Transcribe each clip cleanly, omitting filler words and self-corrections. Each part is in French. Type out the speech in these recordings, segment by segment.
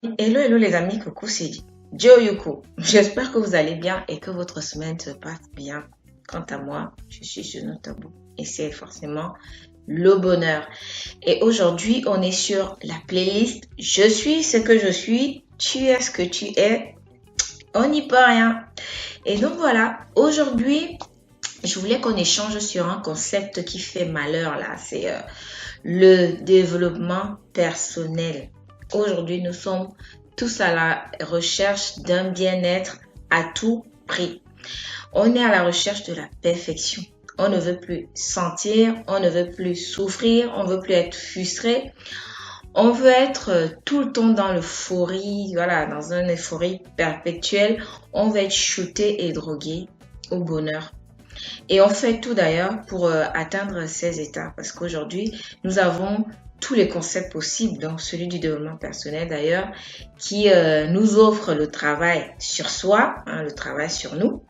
Hello, hello les amis, coucou, c'est Joe Yuko. J'espère que vous allez bien et que votre semaine se passe bien. Quant à moi, je suis sur notre tabou et c'est forcément le bonheur. Et aujourd'hui, on est sur la playlist Je suis ce que je suis, tu es ce que tu es, on n'y peut rien. Et donc voilà, aujourd'hui, je voulais qu'on échange sur un concept qui fait malheur là, c'est le développement personnel. Aujourd'hui, nous sommes tous à la recherche d'un bien-être à tout prix. On est à la recherche de la perfection. On ne veut plus sentir, on ne veut plus souffrir, on ne veut plus être frustré. On veut être tout le temps dans l'euphorie, voilà, dans une euphorie perpétuelle. On veut être shooté et drogué au bonheur. Et on fait tout d'ailleurs pour atteindre ces états parce qu'aujourd'hui, nous avons tous les concepts possibles, donc celui du développement personnel d'ailleurs, qui nous offre le travail sur soi, hein, le travail sur nous.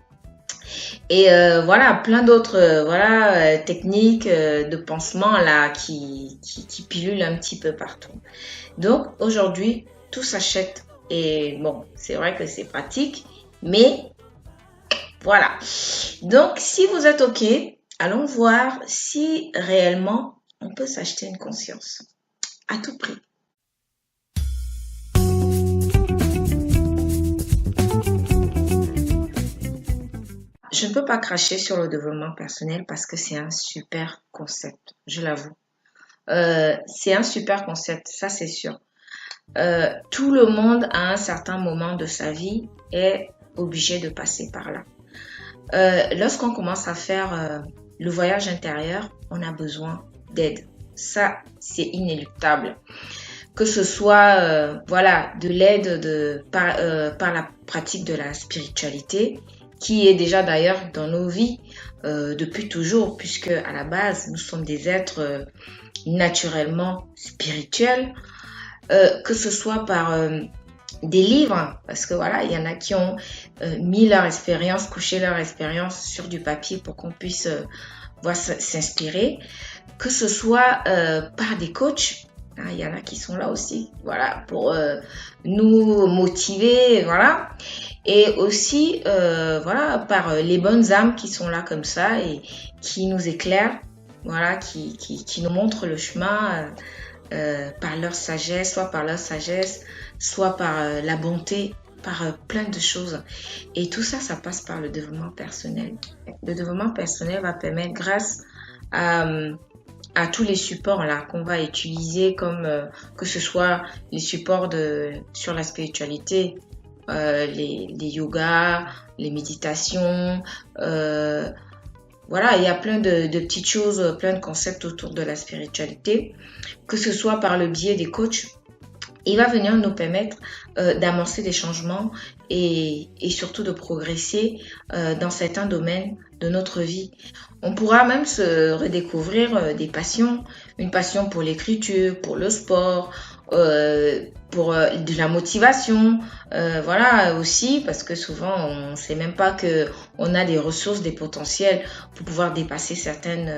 Et voilà, plein d'autres techniques de pansement là qui pilulent un petit peu partout. Donc aujourd'hui, tout s'achète. Et bon, c'est vrai que c'est pratique, mais voilà. Donc, si vous êtes OK, allons voir si réellement on peut s'acheter une conscience à tout prix. Je ne peux pas cracher sur le développement personnel parce que c'est un super concept, je l'avoue. C'est un super concept, ça c'est sûr. Tout le monde à un certain moment de sa vie est obligé de passer par là. Lorsqu'on commence à faire le voyage intérieur, on a besoin d'aide. Ça, c'est inéluctable. Que ce soit de l'aide par la pratique de la spiritualité, qui est déjà d'ailleurs dans nos vies depuis toujours, puisque à la base, nous sommes des êtres naturellement spirituels, que ce soit par des livres, parce que voilà, il y en a qui ont mis leur expérience, couché leur expérience sur du papier pour qu'on puisse s'inspirer, que ce soit par des coachs, hein, il y en a qui sont là aussi, voilà, pour nous motiver, voilà, et aussi par les bonnes âmes qui sont là comme ça et qui nous éclairent, voilà, qui nous montrent le chemin par leur sagesse, soit par la bonté, par plein de choses. Et tout ça, ça passe par le développement personnel. Le développement personnel va permettre, grâce à tous les supports là qu'on va utiliser, comme que ce soit les supports sur la spiritualité, les yogas, les méditations, voilà, il y a plein de petites choses, plein de concepts autour de la spiritualité, que ce soit par le biais des coachs. Il va venir nous permettre d'amorcer des changements et surtout de progresser dans certains domaines de notre vie. On pourra même se redécouvrir des passions, une passion pour l'écriture, pour le sport, pour de la motivation, voilà aussi, parce que souvent on ne sait même pas que on a des ressources, des potentiels pour pouvoir dépasser certaines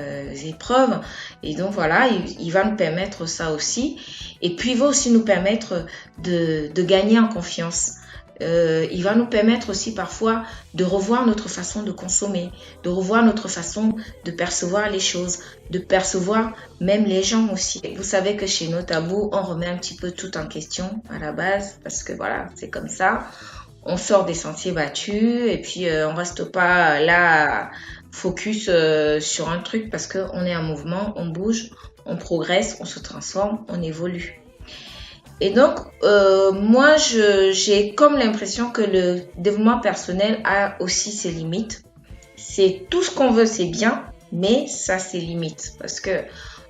épreuves. Et donc voilà, il va nous permettre ça aussi. Et puis il va aussi nous permettre de gagner en confiance. Il va nous permettre aussi parfois de revoir notre façon de consommer, de revoir notre façon de percevoir les choses, de percevoir même les gens aussi. Vous savez que chez nos tabous, on remet un petit peu tout en question à la base, parce que voilà, c'est comme ça. On sort des sentiers battus et puis on reste pas là focus sur un truc, parce qu'on est en mouvement, on bouge, on progresse, on se transforme, on évolue. Et donc, moi, j'ai comme l'impression que le développement personnel a aussi ses limites. C'est tout ce qu'on veut, c'est bien, mais ça a ses limites. Parce que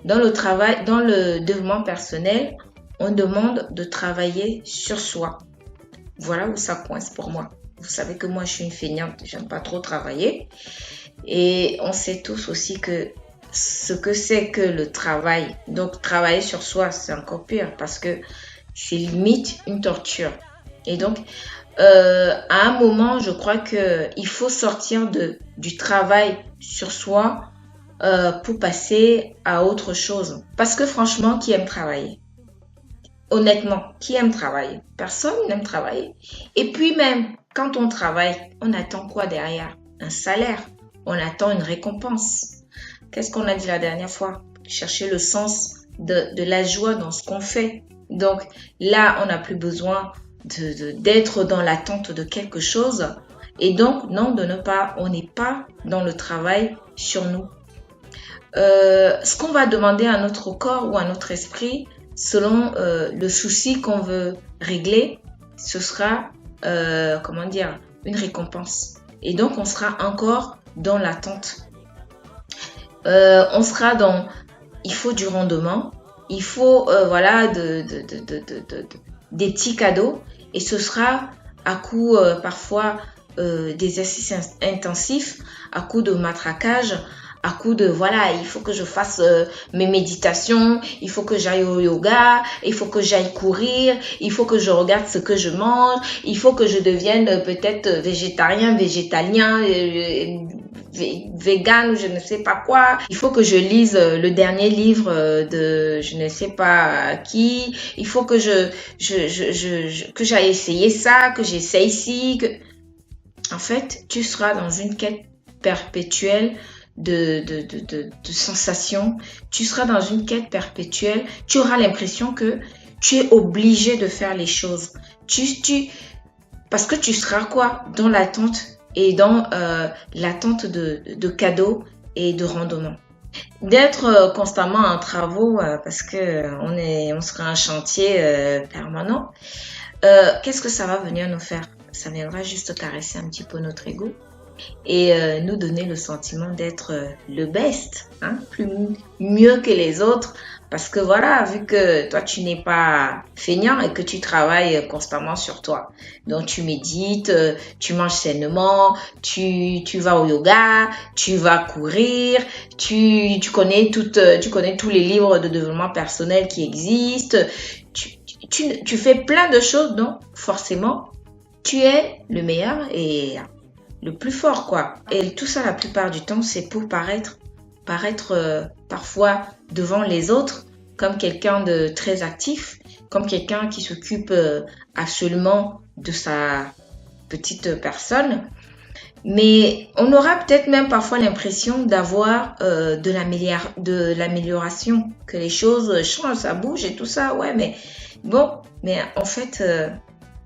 dans le développement personnel, on demande de travailler sur soi. Voilà où ça coince pour moi. Vous savez que moi, je suis une feignante, j'aime pas trop travailler. Et on sait tous aussi que ce que c'est que le travail. Donc, travailler sur soi, c'est encore pire parce que c'est limite une torture. Et donc, à un moment, je crois qu'il faut sortir du travail sur soi pour passer à autre chose. Parce que franchement, qui aime travailler? Honnêtement, qui aime travailler? Personne n'aime travailler. Et puis même, quand on travaille, on attend quoi derrière? Un salaire. On attend une récompense. Qu'est-ce qu'on a dit la dernière fois? Chercher le sens de la joie dans ce qu'on fait. Donc là, on n'a plus besoin d'être dans l'attente de quelque chose. Et donc, non, on n'est pas dans le travail sur nous. Ce qu'on va demander à notre corps ou à notre esprit, selon le souci qu'on veut régler, ce sera, comment dire, une récompense. Et donc, on sera encore dans l'attente. On sera dans, il faut du rendement, il faut, voilà, des petits cadeaux. Et ce sera à coup, parfois, d'exercices intensifs, à coup de matraquage, à coup de voilà, il faut que je fasse mes méditations, il faut que j'aille au yoga, il faut que j'aille courir, il faut que je regarde ce que je mange, il faut que je devienne peut-être végétarien, végétalien, vegan ou je ne sais pas quoi. Il faut que je lise le dernier livre de je ne sais pas qui. Il faut que que j'aille essayer ça, que j'essaye ci, que en fait, tu seras dans une quête perpétuelle de sensations. Tu seras dans une quête perpétuelle. Tu auras l'impression que tu es obligé de faire les choses. Parce que tu seras quoi? Dans l'attente et dans l'attente de cadeaux et de rendement. D'être constamment en travaux parce que on sera un chantier permanent. Qu'est-ce que ça va venir nous faire? Ça viendra juste caresser un petit peu notre ego et nous donner le sentiment d'être le best, hein, mieux que les autres. Parce que voilà, vu que toi tu n'es pas feignant et que tu travailles constamment sur toi. Donc tu médites, tu manges sainement, tu vas au yoga, tu vas courir, tu connais tous les livres de développement personnel qui existent. Tu fais plein de choses, donc forcément tu es le meilleur et le plus fort, quoi. Et tout ça, la plupart du temps, c'est pour paraître parfois devant les autres comme quelqu'un de très actif, comme quelqu'un qui s'occupe absolument de sa petite personne. Mais on aura peut-être même parfois l'impression d'avoir de l'amélioration, que les choses changent, ça bouge et tout ça. Ouais, mais bon, mais en fait,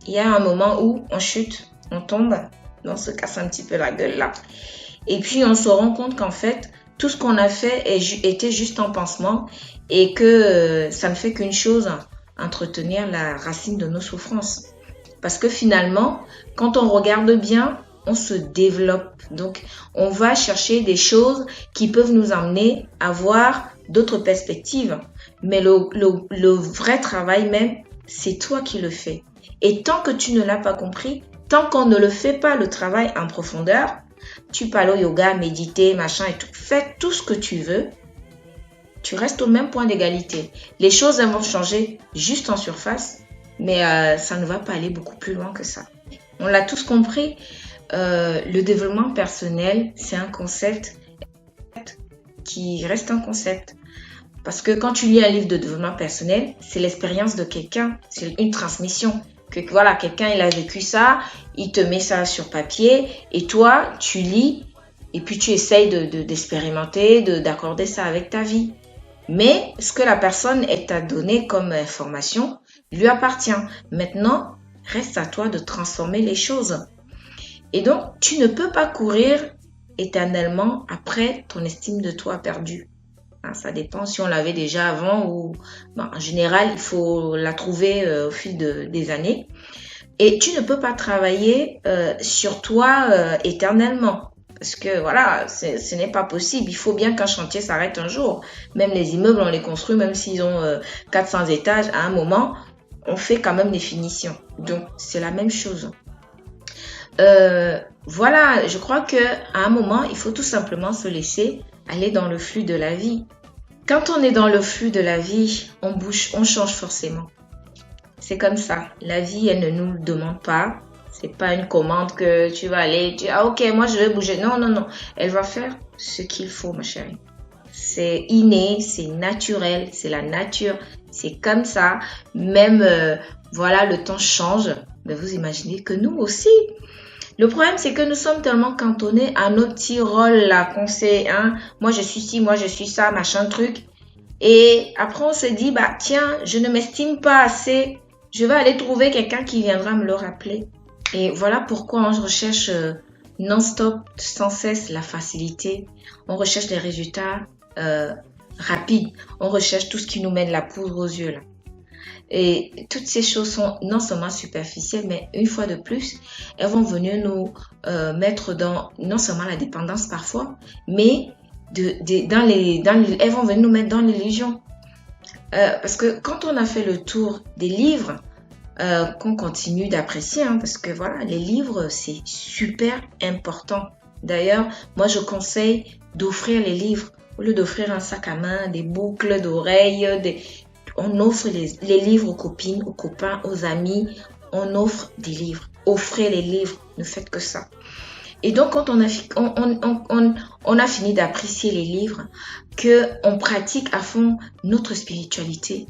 il y a un moment où on chute, on tombe, on se casse un petit peu la gueule là. Et puis on se rend compte qu'en fait, tout ce qu'on a fait était juste un pansement et que ça ne fait qu'une chose, entretenir la racine de nos souffrances. Parce que finalement, quand on regarde bien, on se développe. Donc, on va chercher des choses qui peuvent nous amener à voir d'autres perspectives. Mais le vrai travail même, c'est toi qui le fais. Et tant que tu ne l'as pas compris, tant qu'on ne le fait pas le travail en profondeur, tu parles au yoga, méditer, machin et tout, fais tout ce que tu veux, tu restes au même point d'égalité. Les choses vont changer juste en surface, mais ça ne va pas aller beaucoup plus loin que ça. On l'a tous compris, le développement personnel, c'est un concept qui reste un concept. Parce que quand tu lis un livre de développement personnel, c'est l'expérience de quelqu'un, c'est une transmission. Que voilà, quelqu'un il a vécu ça, il te met ça sur papier et toi tu lis et puis tu essayes d'expérimenter, d'accorder ça avec ta vie. Mais ce que la personne t'a donné comme information lui appartient. Maintenant, reste à toi de transformer les choses. Et donc, tu ne peux pas courir éternellement après ton estime de toi perdue. Ça dépend si on l'avait déjà avant ou en général, il faut la trouver au fil des années. Et tu ne peux pas travailler sur toi éternellement. Parce que voilà, ce n'est pas possible. Il faut bien qu'un chantier s'arrête un jour. Même les immeubles, on les construit, même s'ils ont 400 étages, à un moment, on fait quand même des finitions. Donc, c'est la même chose. Voilà, je crois qu'à un moment, il faut tout simplement se laisser aller dans le flux de la vie. Quand on est dans le flux de la vie, on bouge, on change forcément. C'est comme ça. La vie, elle ne nous le demande pas. C'est pas une commande que tu vas aller, tu dis, ah ok, moi je vais bouger. Non, non, non. Elle va faire ce qu'il faut, ma chérie. C'est inné, c'est naturel, c'est la nature. c'est comme ça. Même, voilà, le temps change. Mais vous imaginez que nous aussi. Le problème, c'est que nous sommes tellement cantonnés à nos petits rôles là, qu'on sait, hein, moi je suis ci, moi je suis ça, machin truc. Et après, on se dit, bah tiens, je ne m'estime pas assez. Je vais aller trouver quelqu'un qui viendra me le rappeler. Et voilà pourquoi on recherche non-stop, sans cesse, la facilité. On recherche des résultats rapides. On recherche tout ce qui nous mène la poudre aux yeux là. Et toutes ces choses sont non seulement superficielles, mais une fois de plus, elles vont venir nous mettre dans non seulement la dépendance parfois, mais elles vont venir nous mettre dans l'illusion. Parce que quand on a fait le tour des livres, qu'on continue d'apprécier, hein, parce que voilà, les livres, c'est super important. D'ailleurs, moi, je conseille d'offrir les livres. Au lieu d'offrir un sac à main, des boucles d'oreilles, on offre les livres aux copines, aux copains, aux amis. On offre des livres. Offrez les livres. Ne faites que ça. Et donc, quand on a fini d'apprécier les livres, qu'on pratique à fond notre spiritualité,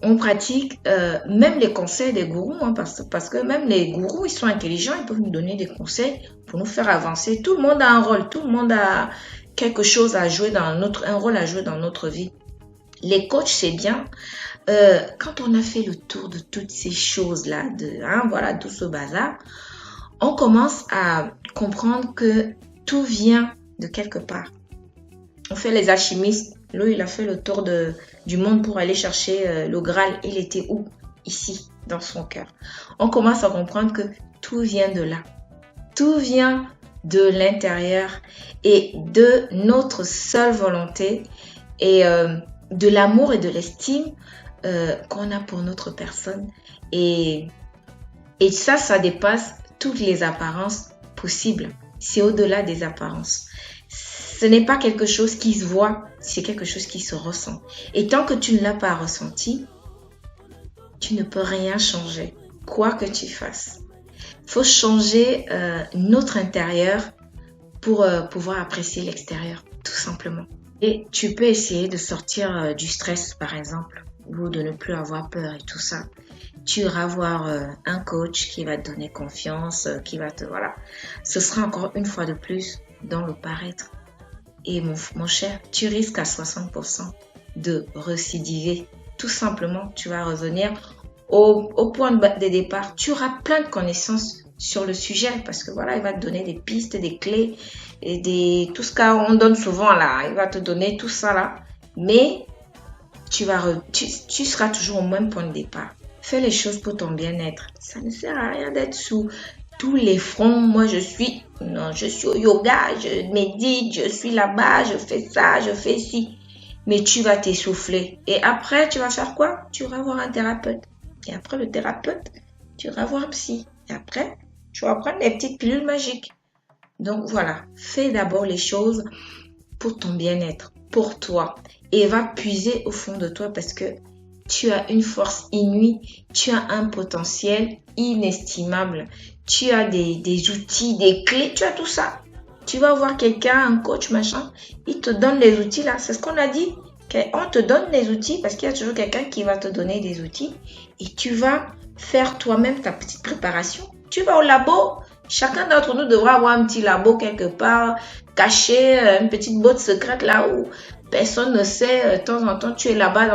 on pratique même les conseils des gourous, hein, parce que même les gourous, ils sont intelligents, ils peuvent nous donner des conseils pour nous faire avancer. Tout le monde a un rôle, tout le monde a quelque chose à jouer un rôle à jouer dans notre vie. Les coachs, c'est bien. Quand on a fait le tour de toutes ces choses-là, voilà, tout ce bazar, on commence à comprendre que tout vient de quelque part. On fait les alchimistes. Lui, il a fait le tour du monde pour aller chercher le Graal. Il était où? Ici, dans son cœur. On commence à comprendre que tout vient de là. Tout vient de l'intérieur et de notre seule volonté et de l'amour et de l'estime qu'on a pour notre personne. Et ça dépasse toutes les apparences possibles. C'est au-delà des apparences. Ce n'est pas quelque chose qui se voit, c'est quelque chose qui se ressent. Et tant que tu ne l'as pas ressenti, tu ne peux rien changer, quoi que tu fasses. Il faut changer notre intérieur pour pouvoir apprécier l'extérieur, tout simplement. Et tu peux essayer de sortir du stress, par exemple, ou de ne plus avoir peur et tout ça. Tu iras voir un coach qui va te donner confiance, voilà. Ce sera encore une fois de plus dans le paraître. Et mon cher, tu risques à 60% de récidiver. Tout simplement, tu vas revenir au point de départ. Tu auras plein de connaissances sur le sujet parce que voilà, il va te donner des pistes, des clés et tout ce qu'on donne souvent là. Il va te donner tout ça là. Mais tu seras toujours au même point de départ. Fais les choses pour ton bien-être. Ça ne sert à rien d'être sous tous les fronts. Moi, je suis au yoga, je médite, je suis là-bas, je fais ça, je fais ci. Mais tu vas t'essouffler. Et après, tu vas faire quoi? Tu vas voir un thérapeute. Et après le thérapeute, tu vas voir un psy. Et après, tu vas prendre des petites pilules magiques. Donc voilà, fais d'abord les choses pour ton bien-être, pour toi. Et va puiser au fond de toi parce que tu as une force inouïe, tu as un potentiel inestimable, tu as des outils, des clés, tu as tout ça. Tu vas voir quelqu'un, un coach, machin, il te donne les outils là, c'est ce qu'on a dit. On te donne les outils parce qu'il y a toujours quelqu'un qui va te donner des outils et tu vas faire toi-même ta petite préparation. Tu vas au labo, chacun d'entre nous devra avoir un petit labo quelque part, caché, une petite boîte secrète là où personne ne sait. De temps en temps, tu es là-bas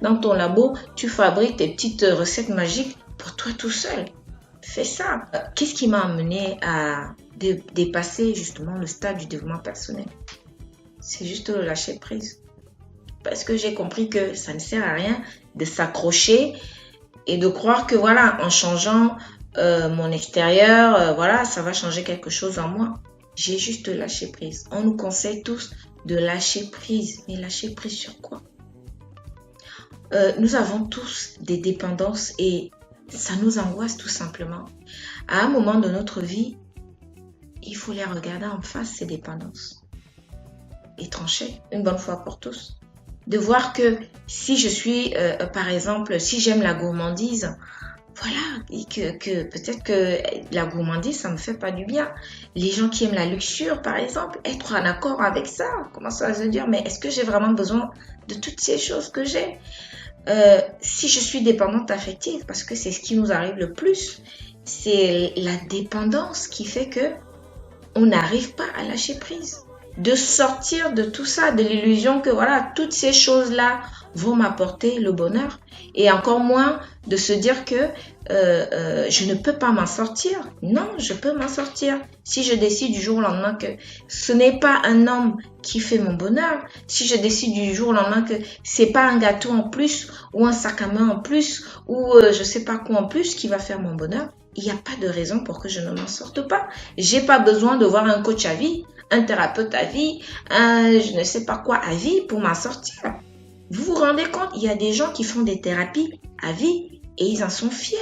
dans ton labo, tu fabriques tes petites recettes magiques pour toi tout seul. Fais ça. Qu'est-ce qui m'a amené à dépasser justement le stade du développement personnel? C'est juste le lâcher prise. Parce que j'ai compris que ça ne sert à rien de s'accrocher et de croire que voilà, en changeant mon extérieur, voilà, ça va changer quelque chose en moi. J'ai juste lâché prise. On nous conseille tous de lâcher prise. Mais lâcher prise sur quoi? Nous avons tous des dépendances et ça nous angoisse tout simplement. À un moment de notre vie, il faut les regarder en face, ces dépendances. Et trancher une bonne fois pour tous. De voir que si je suis, par exemple, si j'aime la gourmandise, voilà, et que peut-être que la gourmandise, ça me fait pas du bien. Les gens qui aiment la luxure, par exemple, être en accord avec ça, commencer à se dire, mais est-ce que j'ai vraiment besoin de toutes ces choses que j'ai? Si je suis dépendante affective, parce que c'est ce qui nous arrive le plus, c'est la dépendance qui fait que on n'arrive pas à lâcher prise. De sortir de tout ça, de l'illusion que voilà, toutes ces choses-là vont m'apporter le bonheur. Et encore moins de se dire que je ne peux pas m'en sortir. Non, je peux m'en sortir. Si je décide du jour au lendemain que ce n'est pas un homme qui fait mon bonheur, si je décide du jour au lendemain que c'est pas un gâteau en plus ou un sac à main en plus ou je sais pas quoi en plus qui va faire mon bonheur, il n'y a pas de raison pour que je ne m'en sorte pas. J'ai pas besoin de voir un coach à vie, un thérapeute à vie, un je ne sais pas quoi à vie pour m'en sortir. Vous vous rendez compte, il y a des gens qui font des thérapies à vie et ils en sont fiers.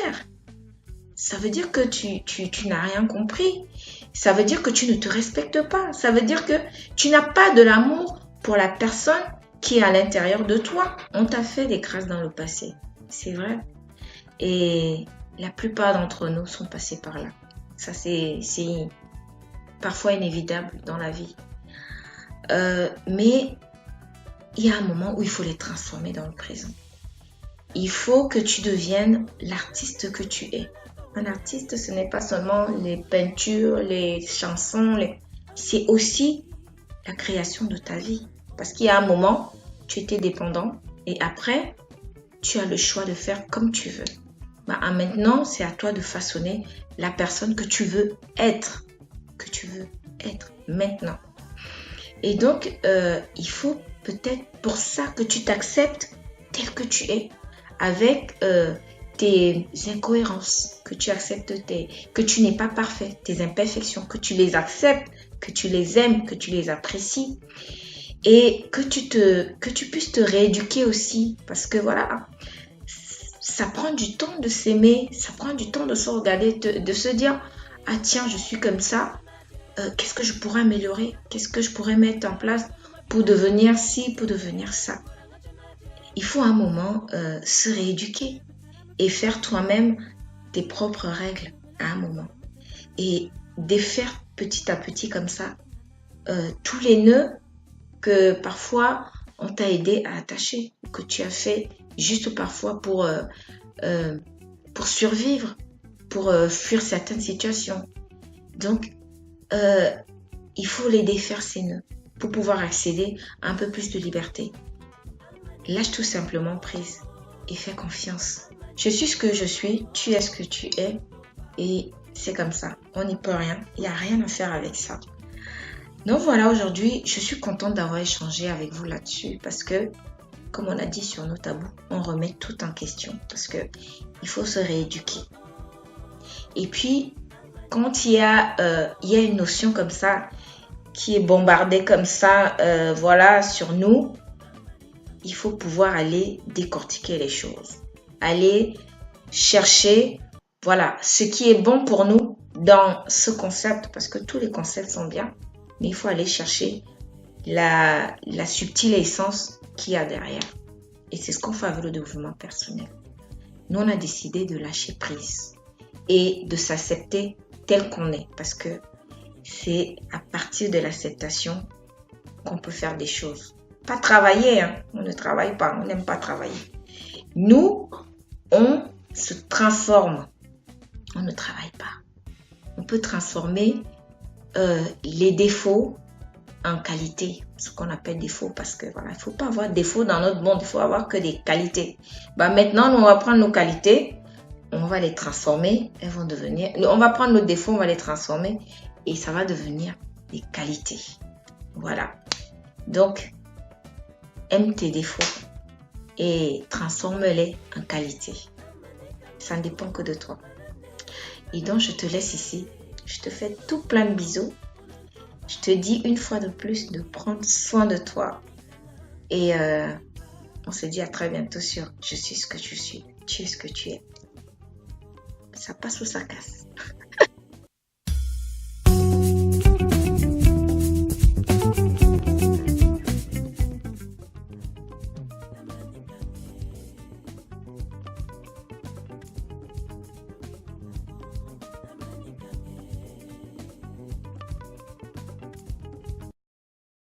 Ça veut dire que tu n'as rien compris. Ça veut dire que tu ne te respectes pas. Ça veut dire que tu n'as pas de l'amour pour la personne qui est à l'intérieur de toi. On t'a fait des crasses dans le passé. C'est vrai. Et la plupart d'entre nous sont passés par là. Ça, c'est parfois inévitable dans la vie. Mais il y a un moment où il faut les transformer dans le présent. Il faut que tu deviennes l'artiste que tu es. Un artiste, ce n'est pas seulement les peintures, les chansons, c'est aussi la création de ta vie. Parce qu'il y a un moment, tu étais dépendant et après, tu as le choix de faire comme tu veux. Maintenant, c'est à toi de façonner la personne que tu veux être. Que tu veux être maintenant. Et donc, il faut peut-être pour ça que tu t'acceptes tel que tu es. Avec tes incohérences, que tu acceptes que tu n'es pas parfait, tes imperfections, que tu les acceptes, que tu les aimes, que tu les apprécies. Et que tu puisses te rééduquer aussi. Parce que voilà, ça prend du temps de s'aimer, ça prend du temps de se regarder, de se dire « Ah tiens, je suis comme ça, qu'est-ce que je pourrais améliorer? Qu'est-ce que je pourrais mettre en place pour devenir ci, pour devenir ça ?» Il faut à un moment se rééduquer et faire toi-même tes propres règles à un moment. Et défaire petit à petit comme ça tous les nœuds que parfois on t'a aidé à attacher, que tu as fait juste parfois pour survivre, pour fuir certaines situations. Donc, il faut les défaire ces nœuds pour pouvoir accéder à un peu plus de liberté. Lâche tout simplement prise et fais confiance. Je suis ce que je suis, tu es ce que tu es et c'est comme ça. On n'y peut rien, il n'y a rien à faire avec ça. Donc voilà, aujourd'hui, je suis contente d'avoir échangé avec vous là-dessus parce que, comme on a dit sur nos tabous, on remet tout en question parce que il faut se rééduquer. Et puis, quand il y a une notion comme ça qui est bombardée comme ça, voilà, sur nous, il faut pouvoir aller décortiquer les choses. Aller chercher, voilà, ce qui est bon pour nous dans ce concept, parce que tous les concepts sont bien, mais il faut aller chercher la subtile essence qu'il y a derrière. Et c'est ce qu'on fait avec le développement personnel. Nous, on a décidé de lâcher prise et de s'accepter tel qu'on est, parce que c'est à partir de l'acceptation qu'on peut faire des choses. Pas travailler, hein. On ne travaille pas, on n'aime pas travailler. Nous, on se transforme, on ne travaille pas. On peut transformer les défauts en qualité, ce qu'on appelle défaut, parce que voilà, il ne faut pas avoir de défauts dans notre monde, il faut avoir que des qualités. Maintenant, on va prendre nos qualités, on va les transformer, elles vont devenir, on va prendre nos défauts, on va les transformer et ça va devenir des qualités. Voilà. Donc, aime tes défauts et transforme-les en qualité. Ça ne dépend que de toi. Et donc, je te laisse ici. Je te fais tout plein de bisous. Je te dis une fois de plus de prendre soin de toi. Et on se dit à très bientôt sur Je suis ce que tu suis. Tu es ce que tu es. Ça passe ou ça casse.